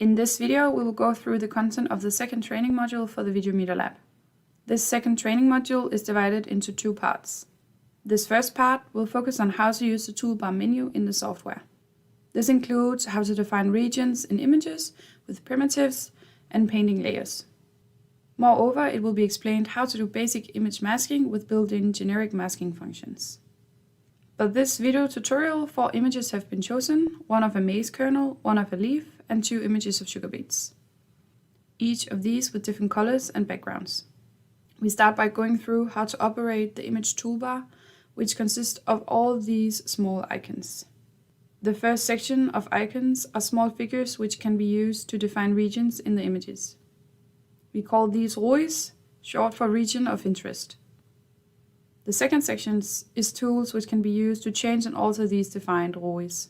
In this video, we will go through the content of the second training module for the Videometer lab. This second training module is divided into two parts. This first part will focus on how to use the toolbar menu in the software. This includes how to define regions in images with primitives and painting layers. Moreover, it will be explained how to do basic image masking with built-in generic masking functions. But this video tutorial, 4 images have been chosen, one of a maize kernel, one of a leaf, and 2 images of sugar beets. Each of these with different colors and backgrounds. We start by going through how to operate the image toolbar, which consists of all these small icons. The first section of icons are small figures which can be used to define regions in the images. We call these ROIs, short for region of interest. The second section is tools which can be used to change and alter these defined ROIs.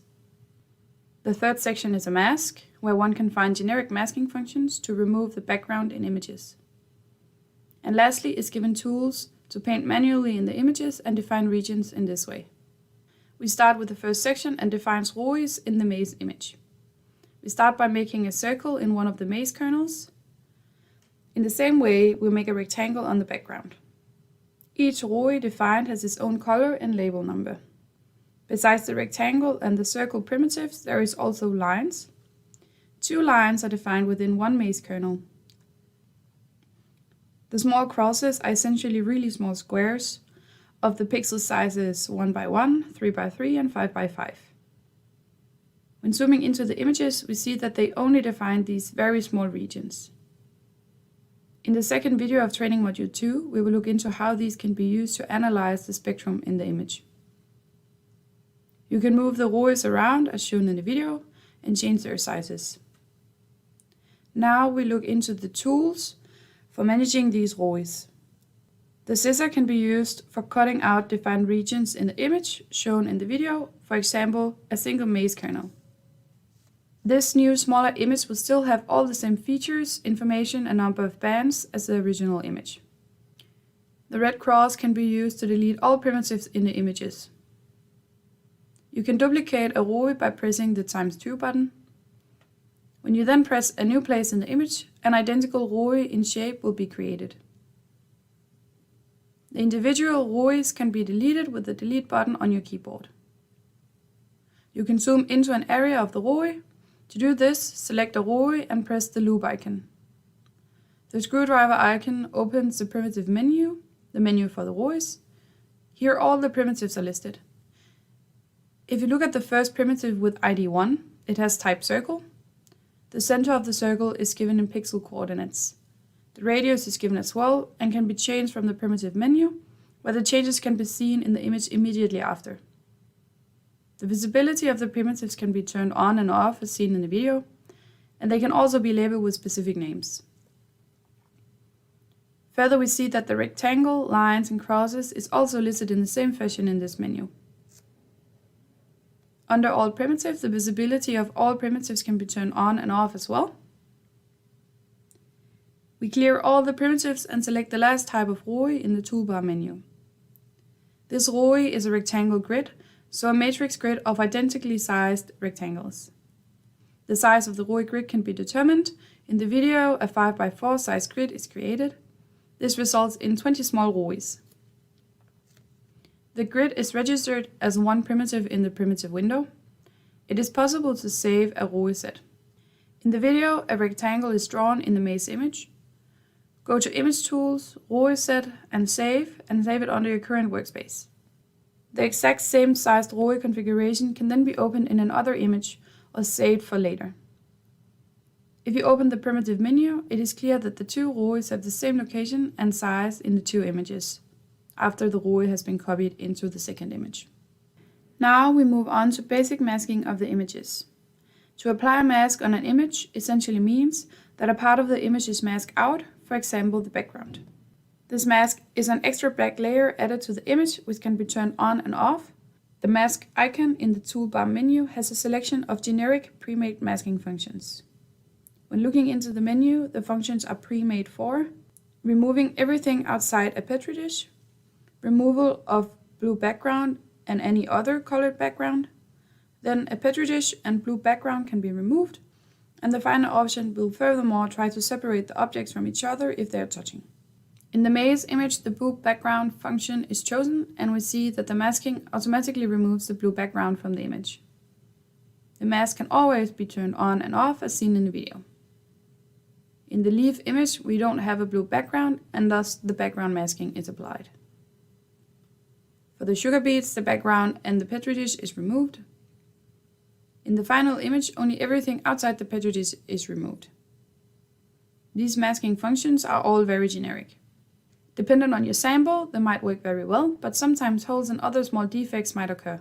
The third section is a mask, where one can find generic masking functions to remove the background in images. And lastly is given tools to paint manually in the images and define regions in this way. We start with the first section and defines ROIs in the maize image. We start by making a circle in one of the maize kernels. In the same way, we make a rectangle on the background. Each ROI defined has its own color and label number. Besides the rectangle and the circle primitives, there is also lines. 2 lines are defined within one maize kernel. The small crosses are essentially really small squares of the pixel sizes 1 by 1, 3 by 3, and 5 by 5. When zooming into the images, we see that they only define these very small regions. In the second video of training module 2, we will look into how these can be used to analyze the spectrum in the image. You can move the ROIs around as shown in the video and change their sizes. Now we look into the tools for managing these ROIs. The scissor can be used for cutting out defined regions in the image shown in the video, for example, a single maize kernel. This new smaller image will still have all the same features, information, and number of bands as the original image. The red cross can be used to delete all primitives in the images. You can duplicate a ROI by pressing the ×2 button. When you then press a new place in the image, an identical ROI in shape will be created. The individual ROIs can be deleted with the delete button on your keyboard. You can zoom into an area of the ROI. To do this, select a ROI and press the loop icon. The screwdriver icon opens the primitive menu, the menu for the ROIs. Here all the primitives are listed. If you look at the first primitive with ID 1, it has type circle. The center of the circle is given in pixel coordinates. The radius is given as well and can be changed from the primitive menu, where the changes can be seen in the image immediately after. The visibility of the primitives can be turned on and off as seen in the video, and they can also be labeled with specific names. Further, we see that the rectangle, lines, and crosses is also listed in the same fashion in this menu. Under all primitives, the visibility of all primitives can be turned on and off as well. We clear all the primitives and select the last type of ROI in the toolbar menu. This ROI is a rectangle grid, so a matrix grid of identically sized rectangles. The size of the ROI grid can be determined. In the video, a 5 by 4 size grid is created. This results in 20 small ROIs. The grid is registered as one primitive in the primitive window. It is possible to save a ROI set. In the video, a rectangle is drawn in the maize image. Go to Image Tools, ROI Set, and save it under your current workspace. The exact same sized ROI configuration can then be opened in another image or saved for later. If you open the primitive menu, it is clear that the 2 ROIs have the same location and size in the 2 images, after the ROI has been copied into the second image. Now we move on to basic masking of the images. To apply a mask on an image essentially means that a part of the image is masked out, for example the background. This mask is an extra black layer added to the image which can be turned on and off. The mask icon in the toolbar menu has a selection of generic pre-made masking functions. When looking into the menu, the functions are pre-made for removing everything outside a petri dish, removal of blue background and any other colored background, then a petri dish and blue background can be removed, and the final option will furthermore try to separate the objects from each other if they are touching. In the maze image, the blue background function is chosen, and we see that the masking automatically removes the blue background from the image. The mask can always be turned on and off as seen in the video. In the leaf image, we don't have a blue background, and thus the background masking is applied. For the sugar beets, the background and the petri dish is removed. In the final image, only everything outside the petri dish is removed. These masking functions are all very generic. Depending on your sample, they might work very well, but sometimes holes and other small defects might occur.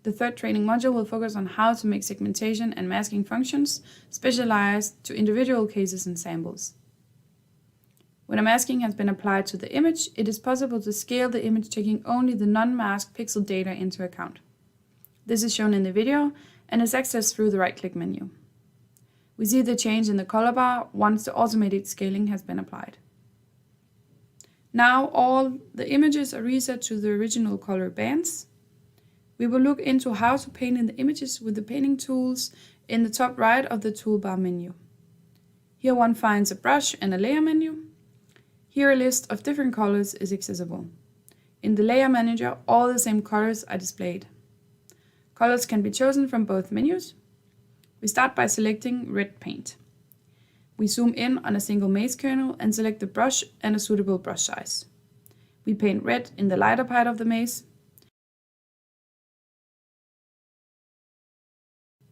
The third training module will focus on how to make segmentation and masking functions specialized to individual cases and samples. When a masking has been applied to the image, it is possible to scale the image taking only the non-masked pixel data into account. This is shown in the video and is accessed through the right-click menu. We see the change in the color bar once the automated scaling has been applied. Now all the images are reset to the original color bands. We will look into how to paint in the images with the painting tools in the top right of the toolbar menu. Here one finds a brush and a layer menu. Here a list of different colors is accessible. In the layer manager, all the same colors are displayed. Colors can be chosen from both menus. We start by selecting red paint. We zoom in on a single maze kernel and select the brush and a suitable brush size. We paint red in the lighter part of the maze.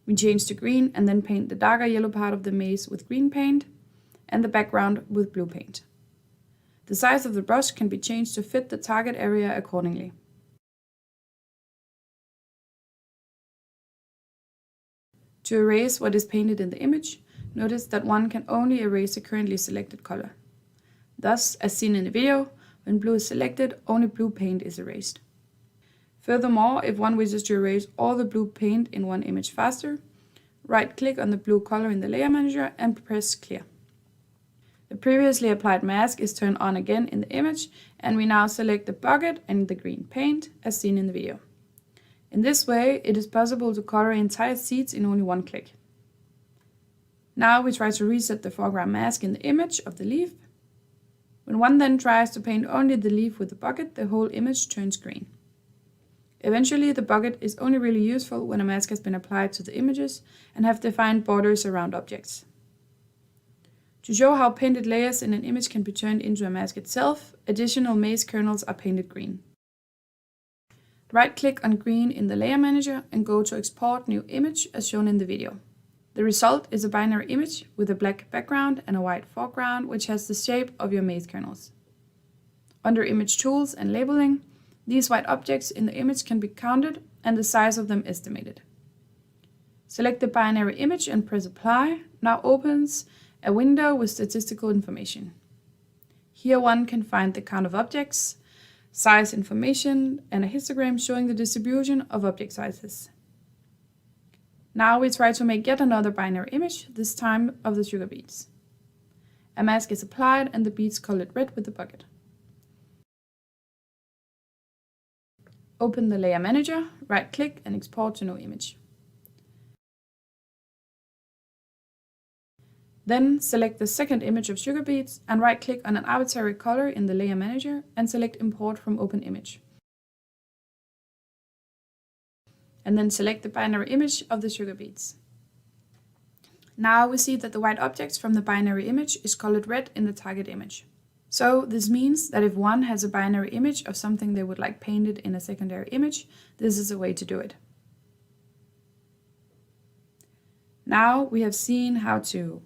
We change to green and then paint the darker yellow part of the maze with green paint and the background with blue paint. The size of the brush can be changed to fit the target area accordingly. To erase what is painted in the image, notice that one can only erase the currently selected color. Thus, as seen in the video, when blue is selected, only blue paint is erased. Furthermore, if one wishes to erase all the blue paint in one image faster, right-click on the blue color in the layer manager and press clear. The previously applied mask is turned on again in the image, and we now select the bucket and the green paint as seen in the video. In this way, it is possible to color entire seeds in only one click. Now we try to reset the foreground mask in the image of the leaf. When one then tries to paint only the leaf with the bucket, the whole image turns green. Eventually, the bucket is only really useful when a mask has been applied to the images and have defined borders around objects. To show how painted layers in an image can be turned into a mask itself, additional maze kernels are painted green. Right-click on green in the layer manager and go to Export New Image as shown in the video. The result is a binary image with a black background and a white foreground, which has the shape of your maze kernels. Under Image Tools and Labeling, these white objects in the image can be counted and the size of them estimated. Select the binary image and press Apply. Now opens a window with statistical information. Here one can find the count of objects, size information, and a histogram showing the distribution of object sizes. Now we try to make yet another binary image, this time of the sugar beets. A mask is applied and the beets colored red with the bucket. Open the layer manager, right-click and export to new image. Then select the second image of sugar beets and right-click on an arbitrary color in the layer manager and select Import from Open Image. And then select the binary image of the sugar beets. Now we see that the white objects from the binary image is colored red in the target image. So this means that if one has a binary image of something they would like painted in a secondary image, this is a way to do it. Now we have seen how to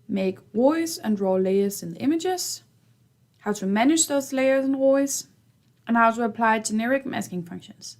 make rows and draw layers in the images, how to manage those layers and rows, and how to apply generic masking functions.